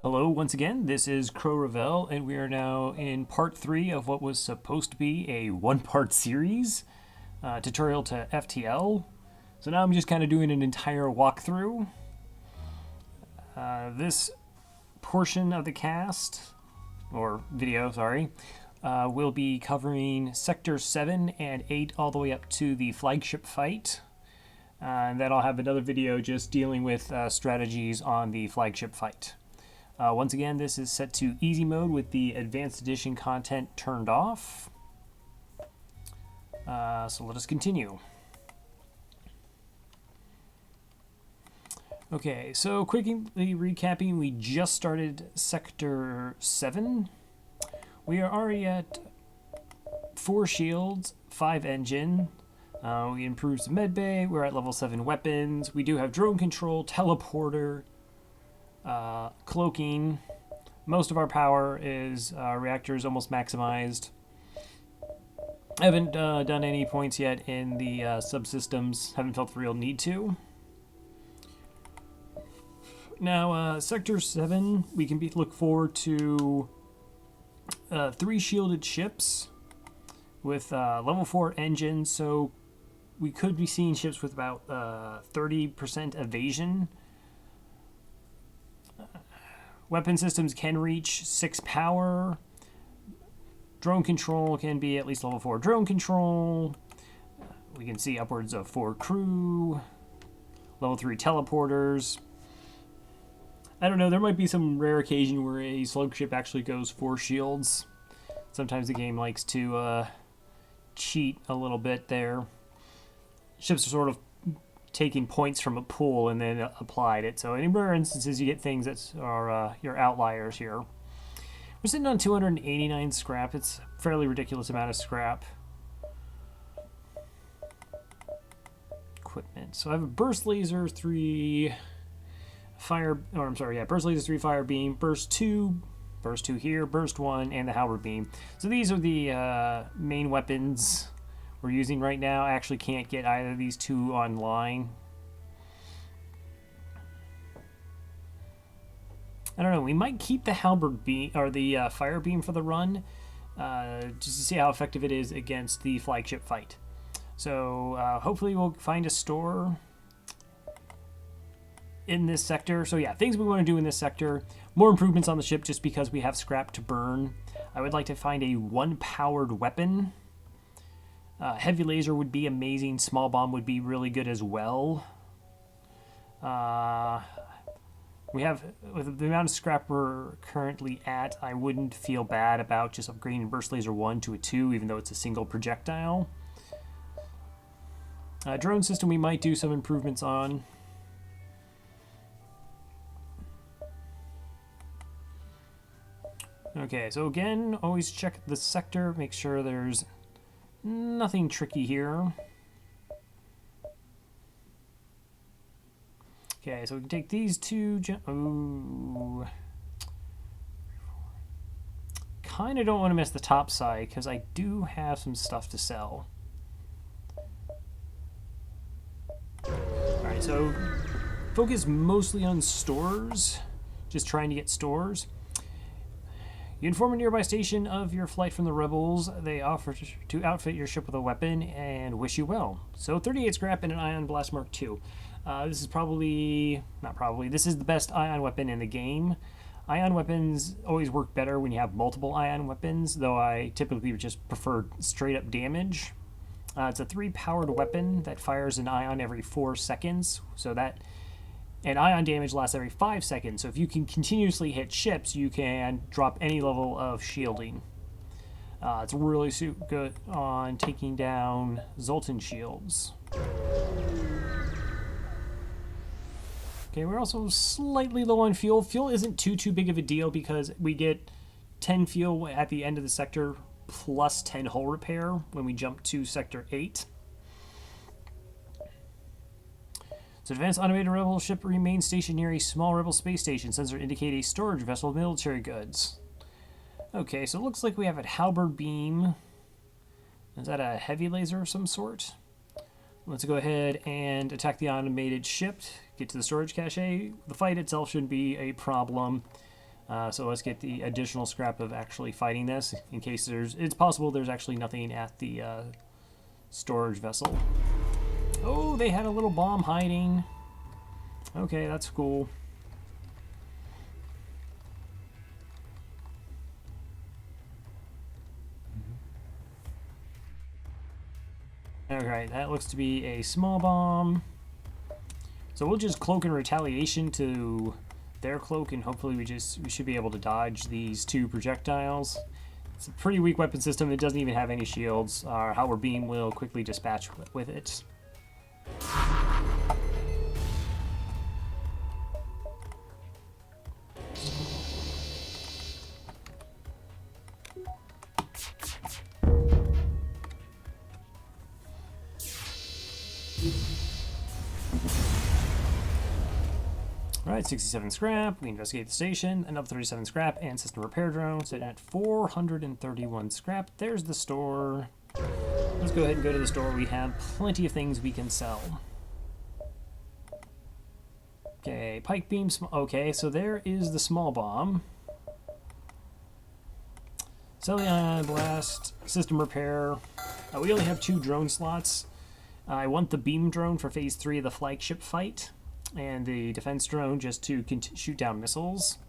Hello, once again, this is Crow Ravel, and we are now in part 3 of what was supposed to be a one-part series, tutorial to FTL. So now I'm just kind of doing an entire walkthrough. This portion of the cast, or video, sorry, will be covering Sector 7 and 8 all the way up to the flagship fight. And then I'll have another video just dealing with strategies on the flagship fight. Once again, this is set to easy mode with the advanced edition content turned off. So let us continue. Okay, so quickly recapping, we just started Sector 7. We are already at 4 shields, 5 engine. We improved some medbay, we're at level 7 weapons. We do have drone control, teleporter, cloaking. Most of our power is reactors almost maximized. I haven't done any points yet in the subsystems. Haven't felt the real need to. Now, Sector 7, we can look forward to 3 shielded ships with level 4 engines, so we could be seeing ships with about 30% evasion. Weapon systems can reach 6 power. Drone control can be at least level 4 drone control. We can see upwards of 4 crew. Level 3 teleporters. I don't know, there might be some rare occasion where a slug ship actually goes 4 shields. Sometimes the game likes to cheat a little bit there. Ships are sort of taking points from a pool and then applied it. So in rare instances, you get things that are your outliers here. We're sitting on 289 scrap. It's a fairly ridiculous amount of scrap. Equipment. So I have a burst laser, 3 fire, or I'm sorry, yeah, burst laser, 3 fire beam, burst 2 here, burst 1, and the halberd beam. So these are the main weapons we're using right now. I actually can't get either of these two online. I don't know, we might keep the halberd beam, or the fire beam for the run, just to see how effective it is against the flagship fight. So hopefully we'll find a store in this sector. So yeah, things we want to do in this sector. More improvements on the ship just because we have scrap to burn. I would like to find a 1-powered weapon. Heavy laser would be amazing. Small bomb would be really good as well. We have, with the amount of scrap we're currently at, I wouldn't feel bad about just upgrading burst laser 1 to a 2, even though it's a single projectile. Drone system we might do some improvements on. Okay, so again, always check the sector, make sure there's nothing tricky here. Okay, so we can take these two. Ooh. Kind of don't want to miss the top side because I do have some stuff to sell. Alright, so focus mostly on stores. Just trying to get stores. You inform a nearby station of your flight from the rebels. They offer to outfit your ship with a weapon and wish you well. So 38 scrap and an ion blast mark 2. This is this is the best ion weapon in the game. Ion weapons always work better when you have multiple ion weapons, though I typically would just prefer straight up damage. It's a 3-powered weapon that fires an ion every 4 seconds, and ion damage lasts every 5 seconds, so if you can continuously hit ships, you can drop any level of shielding. It's really good on taking down Zoltan shields. Okay, we're also slightly low on fuel. Fuel isn't too big of a deal because we get 10 fuel at the end of the sector plus 10 hull repair when we jump to Sector 8. So advanced automated rebel ship remains stationed near a small rebel space station. Sensor indicate a storage vessel of military goods. Okay, so it looks like we have a halberd beam. Is that a heavy laser of some sort? Let's go ahead and attack the automated ship. Get to the storage cache. The fight itself shouldn't be a problem. So let's get the additional scrap of actually fighting this, in case it's possible there's actually nothing at the storage vessel. Oh, they had a little bomb hiding. Okay, that's cool. Alright, that looks to be a small bomb. So we'll just cloak in retaliation to their cloak, and hopefully we should be able to dodge these two projectiles. It's a pretty weak weapon system. It doesn't even have any shields. Our Howler Beam will quickly dispatch with it. Alright, 67 scrap. We investigate the station. Another 37 scrap and system repair drone. Sitting at 431 scrap. There's the store. Let's go ahead and go to the store. We have plenty of things we can sell. Okay, pike beam. Okay, so there is the small bomb. Sell the ion blast. System repair. We only have 2 drone slots. I want the beam drone for phase 3 of the flagship fight, and the defense drone just to shoot down missiles.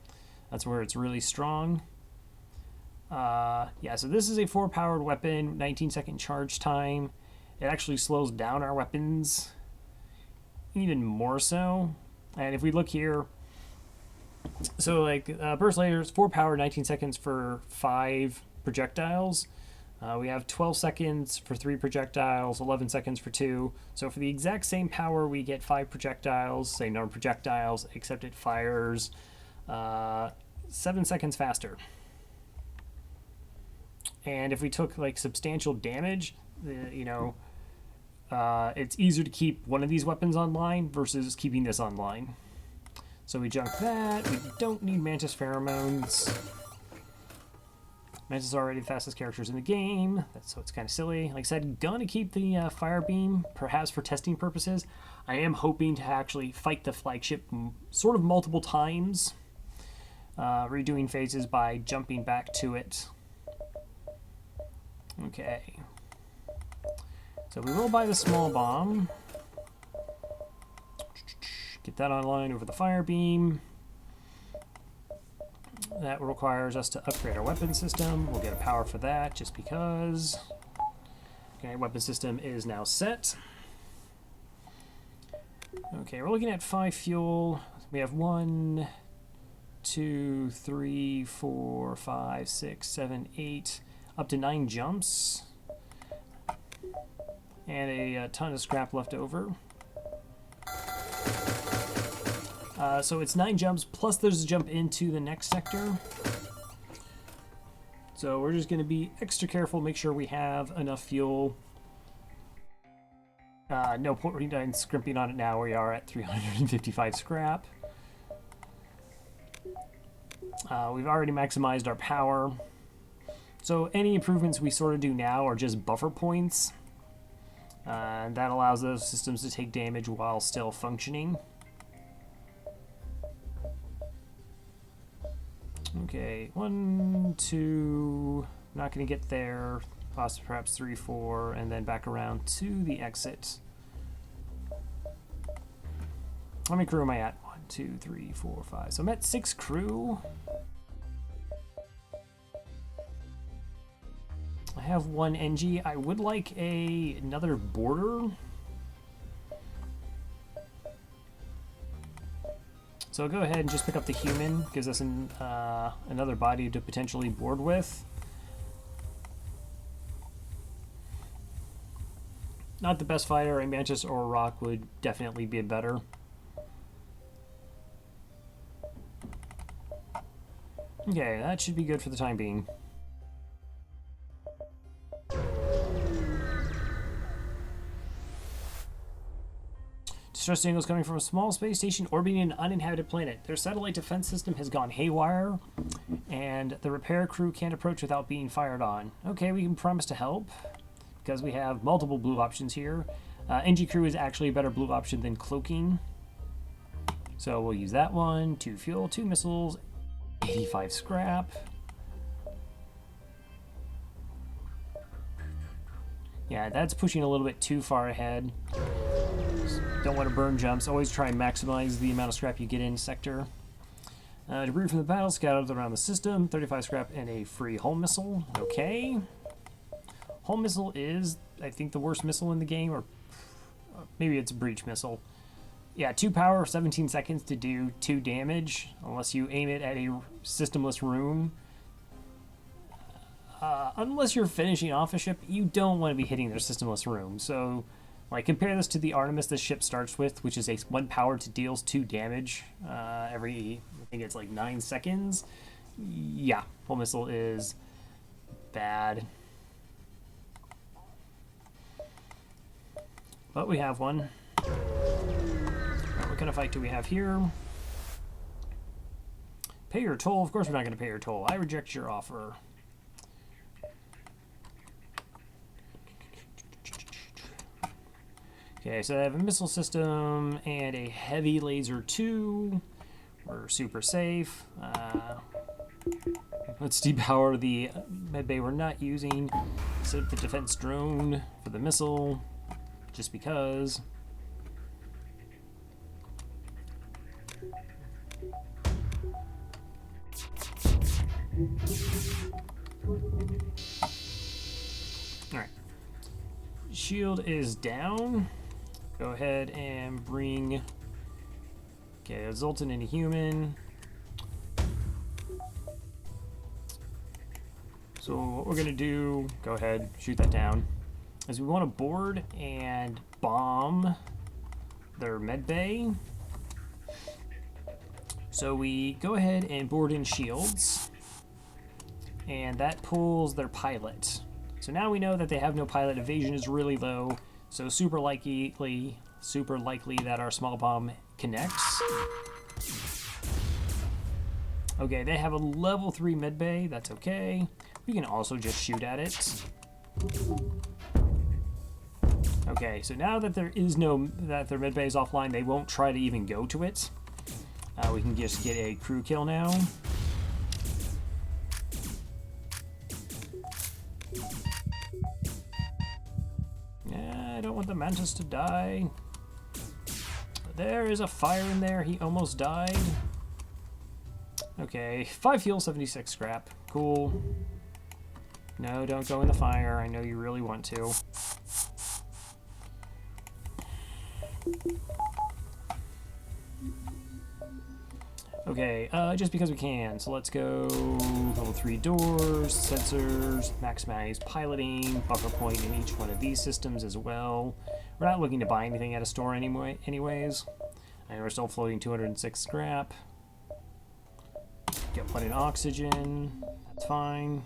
That's where it's really strong. Yeah, so this is a 4-powered weapon, 19-second charge time. It actually slows down our weapons even more so. And if we look here, so like burst lasers, 4-powered, 19 seconds for 5 projectiles. We have 12 seconds for 3 projectiles, 11 seconds for 2. So for the exact same power, we get 5 projectiles, same number of projectiles, except it fires 7 seconds faster. And if we took like substantial damage, it's easier to keep one of these weapons online versus keeping this online. So we junk that. We don't need Mantis pheromones. Mantis is already the fastest characters in the game, so it's kind of silly. Like I said, gonna keep the fire beam, perhaps for testing purposes. I am hoping to actually fight the flagship sort of multiple times, redoing phases by jumping back to it. Okay. So we will buy the small bomb. Get that online over the fire beam. That requires us to upgrade our weapon system. We'll get a power for that just because. Okay, weapon system is now set. Okay, we're looking at 5 fuel. We have 1, 2, 3, 4, 5, 6, 7, 8, up to 9 jumps. And a ton of scrap left over. So it's 9 jumps, plus there's a jump into the next sector. So we're just going to be extra careful, make sure we have enough fuel. No point in scrimping on it now. We are at 355 scrap. We've already maximized our power. So any improvements we sort of do now are just buffer points. And that allows those systems to take damage while still functioning. Okay, 1, 2, not going to get there, possibly perhaps 3, 4, and then back around to the exit. How many crew am I at? 1, 2, 3, 4, 5. So I'm at 6 crew. I have 1 NG. I would like another boarder. So go ahead and just pick up the human. Gives us another body to potentially board with. Not the best fighter. A Mantis or a Rock would definitely be better. Okay, that should be good for the time being. Distress signals coming from a small space station orbiting an uninhabited planet. Their satellite defense system has gone haywire, and the repair crew can't approach without being fired on. Okay, we can promise to help, because we have multiple blue options here. NG crew is actually a better blue option than cloaking. So we'll use that one. 2 fuel, 2 missiles, 85 scrap. Yeah, that's pushing a little bit too far ahead. Don't want to burn jumps. Always try and maximize the amount of scrap you get in sector. Debris from the battle scattered around the system. 35 scrap and a free hull missile. Okay. Hull missile is, I think, the worst missile in the game, or maybe it's a breach missile. Yeah, 2 power, 17 seconds to do 2 damage, unless you aim it at a systemless room. Unless you're finishing off a ship, you don't want to be hitting their systemless room. So, like, compare this to the Artemis this ship starts with, which is a 1 power to deals 2 damage every, I think it's like 9 seconds. Yeah, hull missile is bad. But we have one. Right, what kind of fight do we have here? Pay your toll. Of course we're not going to pay your toll. I reject your offer. Okay, so I have a missile system and a heavy laser 2. We're super safe. Let's depower the medbay we're not using. Set up the defense drone for the missile, just because. Alright. Shield is down. Go ahead and bring, okay, a Zoltan and a human. So what we're gonna do, go ahead, shoot that down, is we want to board and bomb their medbay. So we go ahead and board in shields, and that pulls their pilot. So now we know that they have no pilot. Evasion is really low. So super likely that our small bomb connects. Okay, they have a level 3 medbay. That's okay. We can also just shoot at it. Okay, so now that their medbay is offline, they won't try to even go to it. We can just get a crew kill now. I don't want the Mantis to die. There is a fire in there. He almost died. Okay, 5 fuel, 76 scrap. Cool. No, don't go in the fire. I know you really want to. Okay, just because we can. So let's go level 3 doors, sensors, maximize piloting, buffer point in each one of these systems as well. We're not looking to buy anything at a store anyways. And we're still floating 206 scrap. Get plenty of oxygen. That's fine.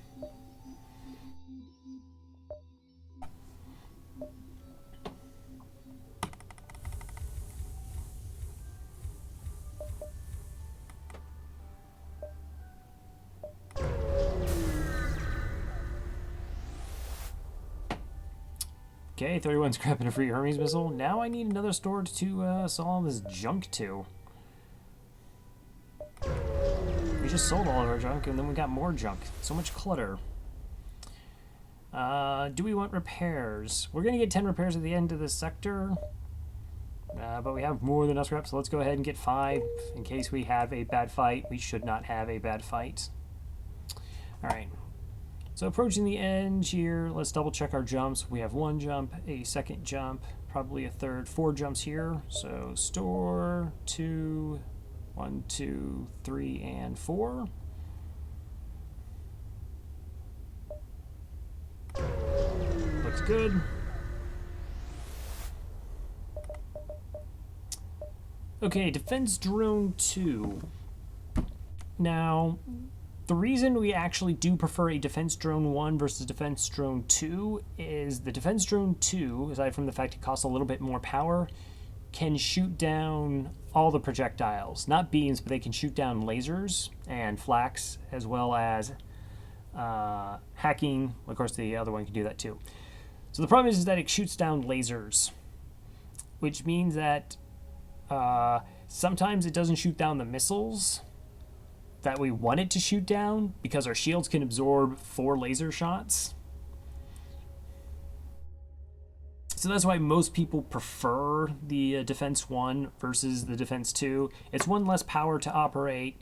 Okay, 31 scrap and a free Hermes missile. Now I need another storage to sell all this junk to. We just sold all of our junk, and then we got more junk. So much clutter. Do we want repairs? We're going to get 10 repairs at the end of this sector. But we have more than enough scrap, so let's go ahead and get 5. In case we have a bad fight. We should not have a bad fight. Alright. So approaching the end here, let's double check our jumps. We have 1 jump, a 2nd jump, probably a 3rd, 4 jumps here. So store, 2, 1, 2, 3, and 4. Looks good. Okay, Defense Drone 2. Now, the reason we actually do prefer a Defense Drone 1 versus Defense Drone 2 is the Defense Drone 2, aside from the fact it costs a little bit more power, can shoot down all the projectiles. Not beams, but they can shoot down lasers and flaks, as well as hacking. Of course, the other one can do that too. So the problem is that it shoots down lasers, which means that sometimes it doesn't shoot down the missiles. that we want it to shoot down because our shields can absorb 4 laser shots. So that's why most people prefer the Defense 1 versus the Defense 2. It's 1 less power to operate,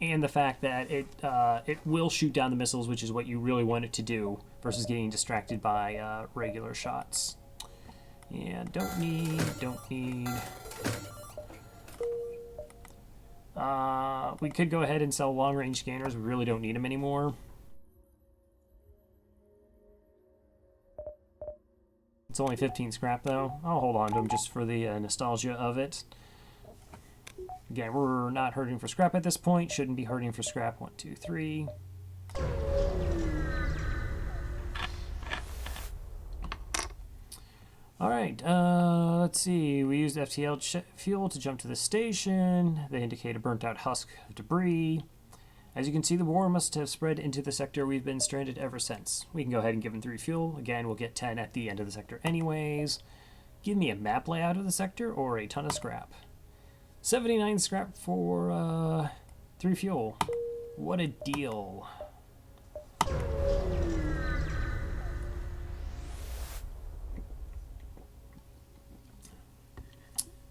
and the fact that it will shoot down the missiles, which is what you really want it to do, versus getting distracted by regular shots. Yeah, don't need. We could go ahead and sell long-range scanners. We really don't need them anymore. It's only 15 scrap, though. I'll hold on to them just for the nostalgia of it. Again, we're not hurting for scrap at this point. Shouldn't be hurting for scrap. 1, 2, 3. All right, let's see. We used FTL fuel to jump to the station. They indicate a burnt-out husk of debris. As you can see, the war must have spread into the sector. We've been stranded ever since. We can go ahead and give them 3 fuel. Again, we'll get 10 at the end of the sector anyways. Give me a map layout of the sector or a ton of scrap. 79 scrap for 3 fuel. What a deal.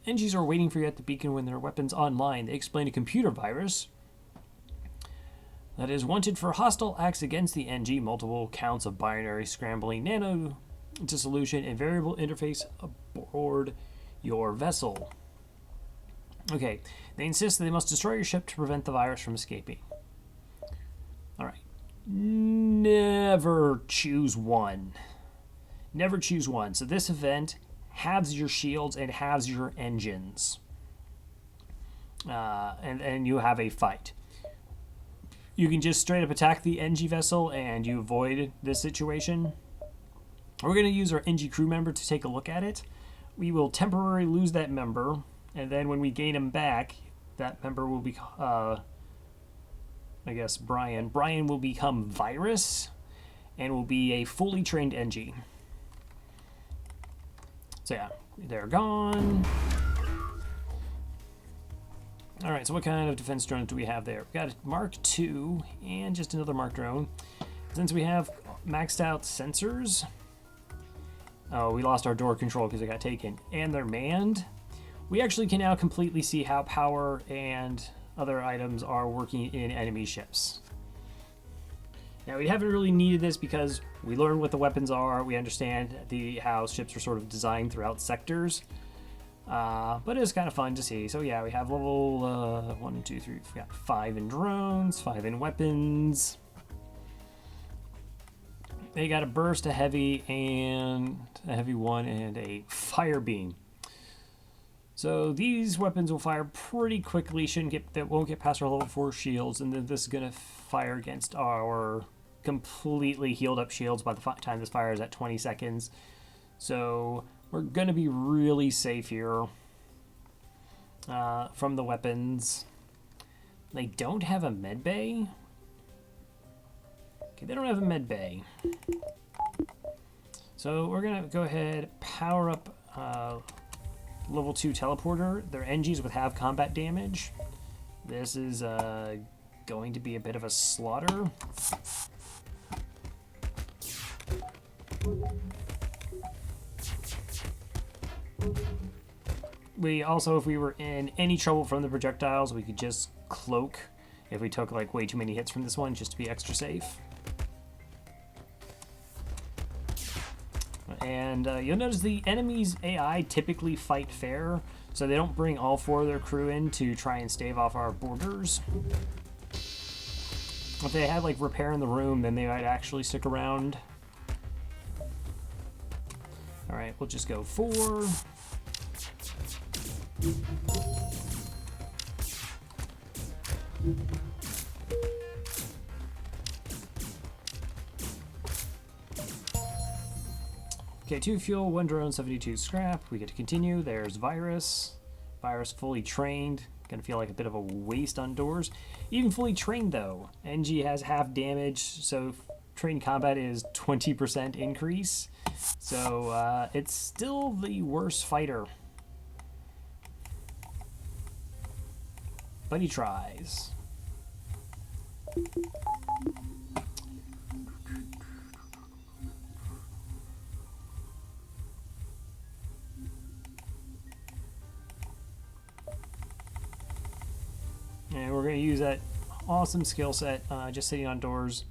NGs are waiting for you at the beacon when their weapons online. They explain a computer virus that is wanted for hostile acts against the NG, multiple counts of binary scrambling, nano dissolution, and variable interface aboard your vessel. Okay, they insist that they must destroy your ship to prevent the virus from escaping. Alright. Never choose one. Never choose one. So this event halves your shields and halves your engines. And you have a fight. You can just straight up attack the NG vessel and you avoid this situation. We're going to use our NG crew member to take a look at it. We will temporarily lose that member, and then when we gain him back, that member will be, I guess, Brian. Brian will become Virus and will be a fully trained NG. So yeah, they're gone. All right, so what kind of defense drones do we have there? We got a Mark II and just another Mark drone. Since we have maxed out sensors, oh, we lost our door control because it got taken, and they're manned, we actually can now completely see how power and other items are working in enemy ships. Now, we haven't really needed this because we learned what the weapons are, we understand how ships are sort of designed throughout sectors. But it's kind of fun to see. So yeah, we have level 1, 2, 3. We've got 5 in drones, 5 in weapons. They got a burst, a heavy 1, and a fire beam. So these weapons will fire pretty quickly. Won't get past our level 4 shields, and then this is gonna fire against our completely healed up shields by the time this fires at 20 seconds. So we're going to be really safe here from the weapons. They don't have a med bay. Okay, they don't have a med bay. So we're going to go ahead, power up level 2 teleporter. They're NGs with have combat damage. This is going to be a bit of a slaughter. We also, if we were in any trouble from the projectiles, we could just cloak if we took like way too many hits from this one, just to be extra safe. And you'll notice the enemy's AI typically fight fair, so they don't bring all 4 of their crew in to try and stave off our borders. If they had like repair in the room, then they might actually stick around. All right, we'll just go 4. Okay, 2 fuel, 1 drone, 72 scrap. We get to continue. There's Virus. Virus fully trained. Gonna feel like a bit of a waste on doors. Even fully trained though. NG has half damage, so trained combat is 20% increase. So it's still the worst fighter. But he tries. And we're going to use that awesome skill set, just sitting on doors.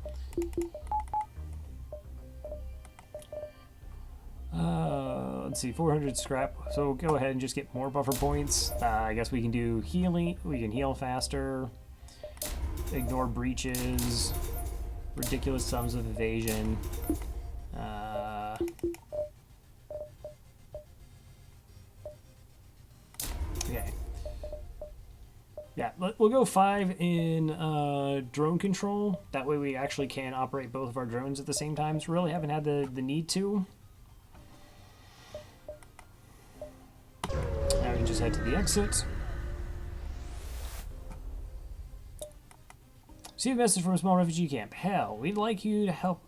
Let's see, 400 scrap. So we'll go ahead and just get more buffer points. I guess we can do healing. We can heal faster. Ignore breaches. Ridiculous sums of evasion. Okay. Yeah, we'll go 5 in drone control. That way we actually can operate both of our drones at the same time. So really haven't had the need to. Now we can just head to the exit. See a message from a small refugee camp. Hell, we'd like you to help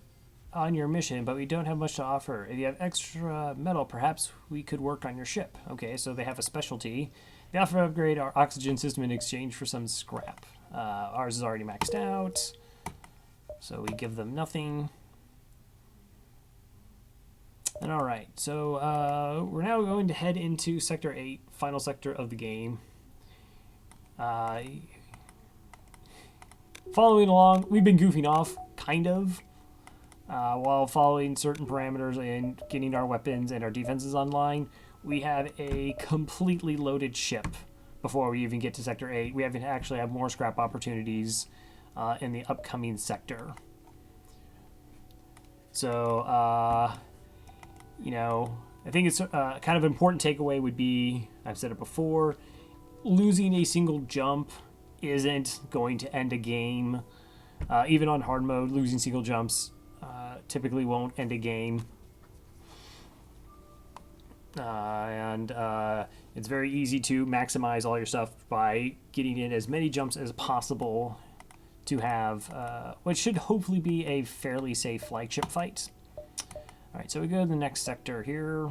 on your mission, but we don't have much to offer. If you have extra metal, perhaps we could work on your ship. Okay, so they have a specialty. They offer to upgrade our oxygen system in exchange for some scrap. Ours is already maxed out, so we give them nothing. And all right, so we're now going to head into Sector 8, final sector of the game. Following along, we've been goofing off, kind of, while following certain parameters and getting our weapons and our defenses online. We have a completely loaded ship before we even get to Sector 8. We haven't actually have more scrap opportunities in the upcoming sector. So, you know, I think it's kind of important takeaway would be, I've said it before, losing a single jump isn't going to end a game. Even on hard mode, losing single jumps typically won't end a game. And it's very easy to maximize all your stuff by getting in as many jumps as possible to have what should hopefully be a fairly safe flagship fight. Alright, so we go to the next sector here.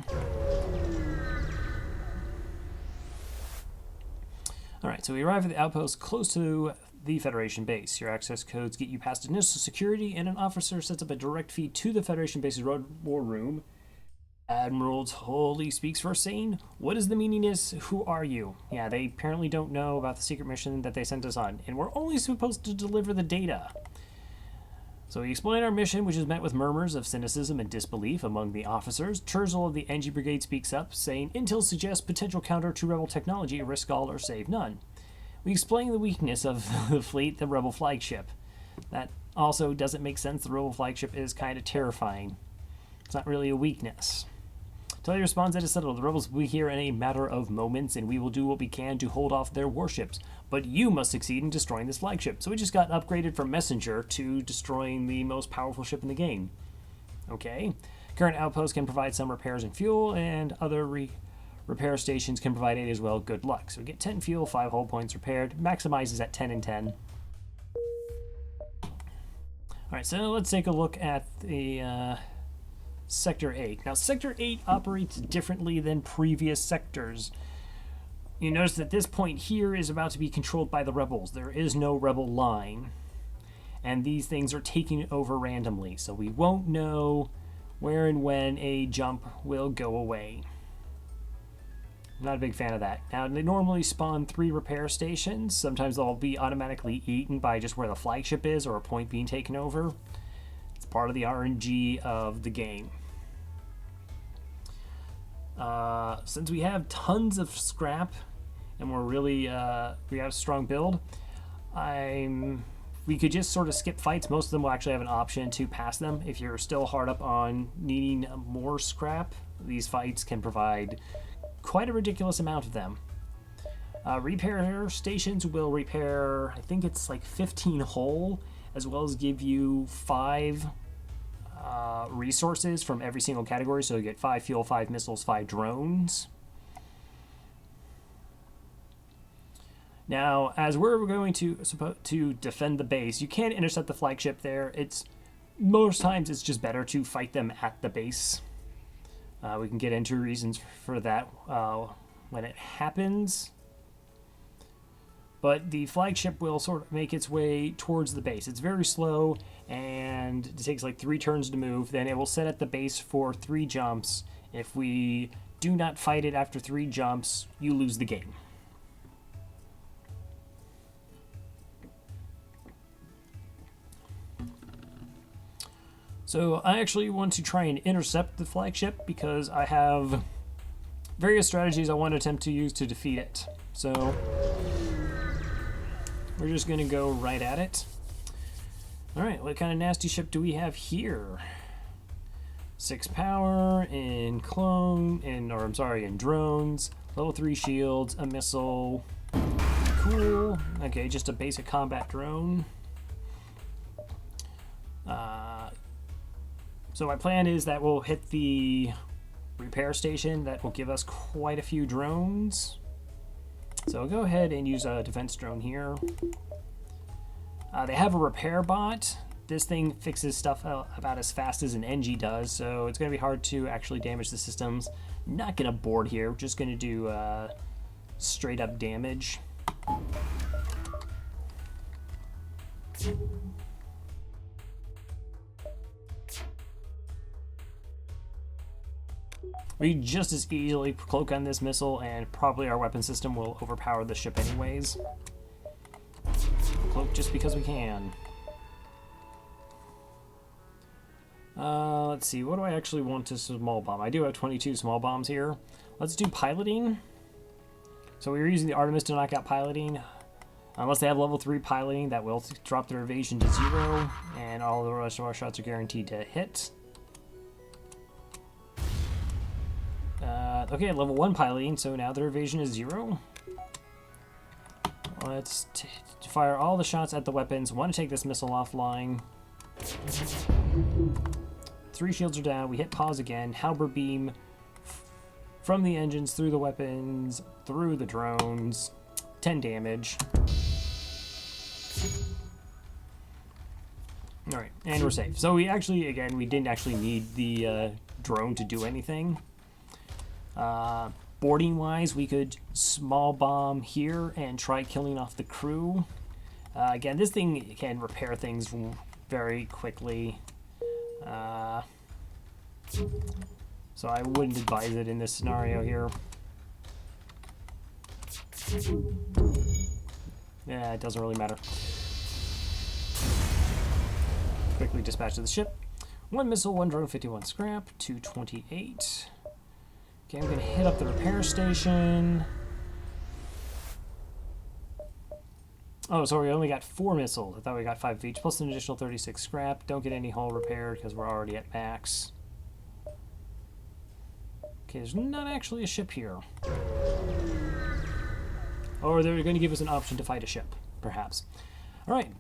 Alright, so we arrive at the outpost close to the Federation base. Your access codes get you past initial security, and an officer sets up a direct feed to the Federation base's war room. Admiral totally speaks first, saying, "What is the meaning is, who are you?" Yeah, they apparently don't know about the secret mission that they sent us on, and we're only supposed to deliver the data. So we explain our mission, which is met with murmurs of cynicism and disbelief among the officers. Churchill of the NG Brigade speaks up, saying, "Intel suggests potential counter to rebel technology, risk all or save none." We explain the weakness of the fleet, the rebel flagship. That also doesn't make sense. The rebel flagship is kind of terrifying. It's not really a weakness. Tully responds that it's settled. The rebels will be here in a matter of moments, and we will do what we can to hold off their warships. But you must succeed in destroying this flagship. So we just got upgraded from messenger to destroying the most powerful ship in the game. Okay. Current outposts can provide some repairs and fuel, and other repair stations can provide aid as well. Good luck. So we get 10 fuel, 5 hull points repaired. Maximizes at 10 and 10. Alright, so let's take a look at the Sector 8. Now, Sector 8 operates differently than previous sectors. You notice that this point here is about to be controlled by the rebels. There is no rebel line. And these things are taken over randomly, so we won't know where and when a jump will go away. I'm not a big fan of that. Now, they normally spawn 3 repair stations. Sometimes they'll be automatically eaten by just where the flagship is or a point being taken over. It's part of the RNG of the game. Since we have tons of scrap and we're really we have a strong build, we could just sort of skip fights. Most of them will actually have an option to pass them. If you're still hard up on needing more scrap, these fights can provide quite a ridiculous amount of them. Repair stations will repair, I think it's like 15 hull, as well as give you 5 resources from every single category. So you get 5 fuel, 5 missiles, 5 drones. Now, as we're going to defend the base, you can't intercept the flagship there. Most times it's just better to fight them at the base. We can get into reasons for that when it happens. but the flagship will sort of make its way towards the base. It's very slow, and it takes like 3 turns to move. Then it will set at the base for 3 jumps. If we do not fight it after 3 jumps, you lose the game. So I actually want to try and intercept the flagship because I have various strategies I want to attempt to use to defeat it. So we're just going to go right at it. Alright, what kind of nasty ship do we have here? 6 power in in drones, level 3 shields, a missile. Cool. Okay, just a basic combat drone. So my plan is that we'll hit the repair station. That will give us quite a few drones. So I'll go ahead and use a defense drone here. They have a repair bot. This thing fixes stuff about as fast as an NG does, so it's going to be hard to actually damage the systems. Not going to board here, we're just going to do straight up damage. We just as easily cloak on this missile, and probably our weapon system will overpower the ship anyways. Cloak just because we can. Let's see, what do I actually want to small bomb? I do have 22 small bombs here. Let's do piloting. So we were using the Artemis to knock out piloting. Unless they have level 3 piloting, that will drop their evasion to 0, and all the rest of our shots are guaranteed to hit. Okay, level 1 piloting, so now their evasion is 0. Let's fire all the shots at the weapons. Want to take this missile offline. 3 shields are down. We hit pause again. Halberd beam from the engines through the weapons, through the drones. 10 damage. Alright, and we're safe. So we actually, again, we didn't actually need the drone to do anything. Boarding wise, we could small bomb here and try killing off the crew. Again, this thing can repair things very quickly. So I wouldn't advise it in this scenario here. Yeah, it doesn't really matter. Quickly dispatch to the ship. 1 missile, 1 drone, 51 scrap, 228. Okay, I'm going to hit up the repair station. Oh, sorry, we only got 4 missiles. I thought we got 5 of each, plus an additional 36 scrap. Don't get any hull repaired because we're already at max. Okay, there's not actually a ship here. Or they're going to give us an option to fight a ship, perhaps. Alright.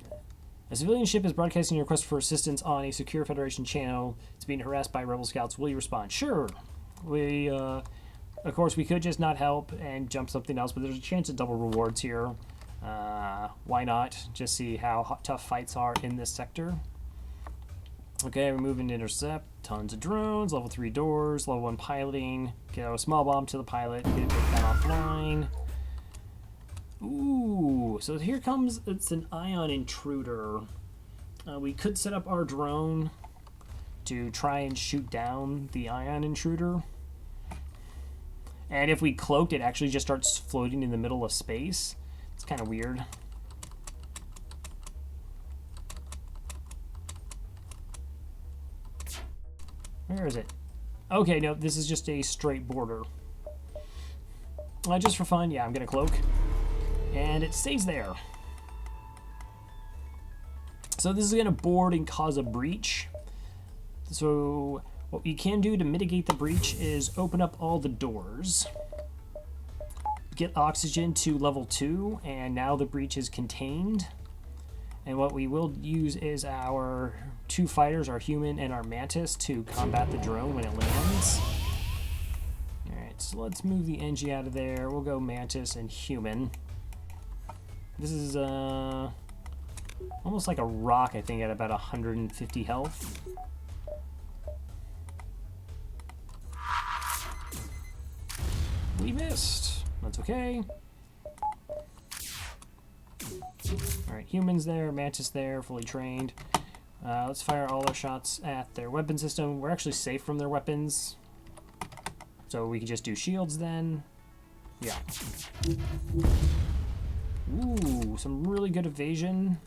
A civilian ship is broadcasting a request for assistance on a secure Federation channel. It's being harassed by rebel scouts. Will you respond? Sure. We, of course, we could just not help and jump something else, but there's a chance of double rewards here. Why not? Just see how tough fights are in this sector. Okay, we're moving to intercept. Tons of drones, level 3 doors, level 1 piloting. Get a small bomb to the pilot, get it down offline. Ooh, so here comes, it's an ion intruder. We could set up our drone to try and shoot down the ion intruder. And if we cloaked, it actually just starts floating in the middle of space. It's kind of weird. Where is it? Okay, no, this is just a straight border. Just for fun, yeah, I'm gonna cloak. And it stays there. So this is gonna board and cause a breach. So what you can do to mitigate the breach is open up all the doors. Get oxygen to level 2, and now the breach is contained. And what we will use is our 2 fighters, our human and our mantis, to combat the drone when it lands. Alright, so let's move the NG out of there. We'll go mantis and human. This is almost like a rock, I think, at about 150 health. We missed. That's okay. Alright, humans there, mantis there, fully trained. Let's fire all our shots at their weapon system. We're actually safe from their weapons, so we can just do shields then. Yeah. Ooh, some really good evasion.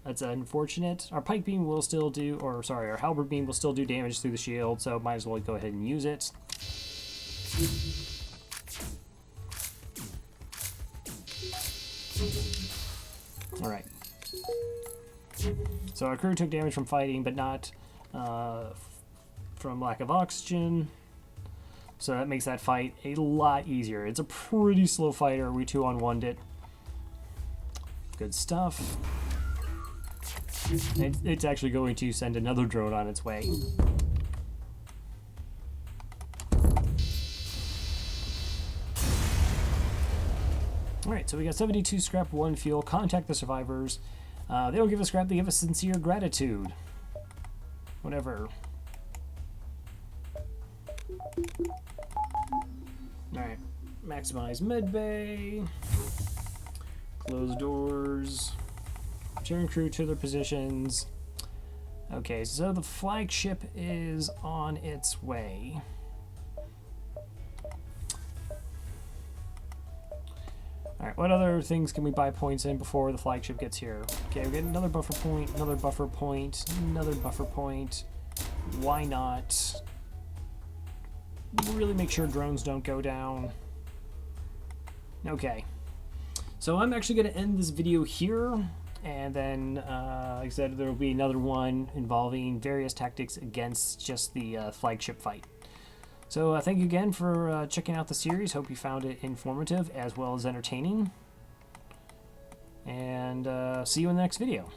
That's unfortunate. Our pike beam will still do, or sorry, our halberd beam will still do damage through the shield, so might as well go ahead and use it. Alright. So our crew took damage from fighting, but not from lack of oxygen. So that makes that fight a lot easier. It's a pretty slow fighter. We 2-on-1'd it. Good stuff. It's actually going to send another drone on its way. Alright, so we got 72 scrap, 1 fuel. Contact the survivors. They don't give us scrap, they give us sincere gratitude. Whatever. Alright, maximize medbay. Close doors. Return crew to their positions. Okay, so the flagship is on its way. Alright, what other things can we buy points in before the flagship gets here? Okay, we get another buffer point, another buffer point, another buffer point. Why not? Really make sure drones don't go down. Okay. So I'm actually going to end this video here, and then, like I said, there will be another one involving various tactics against just the flagship fight. So thank you again for checking out the series. Hope you found it informative as well as entertaining. And see you in the next video.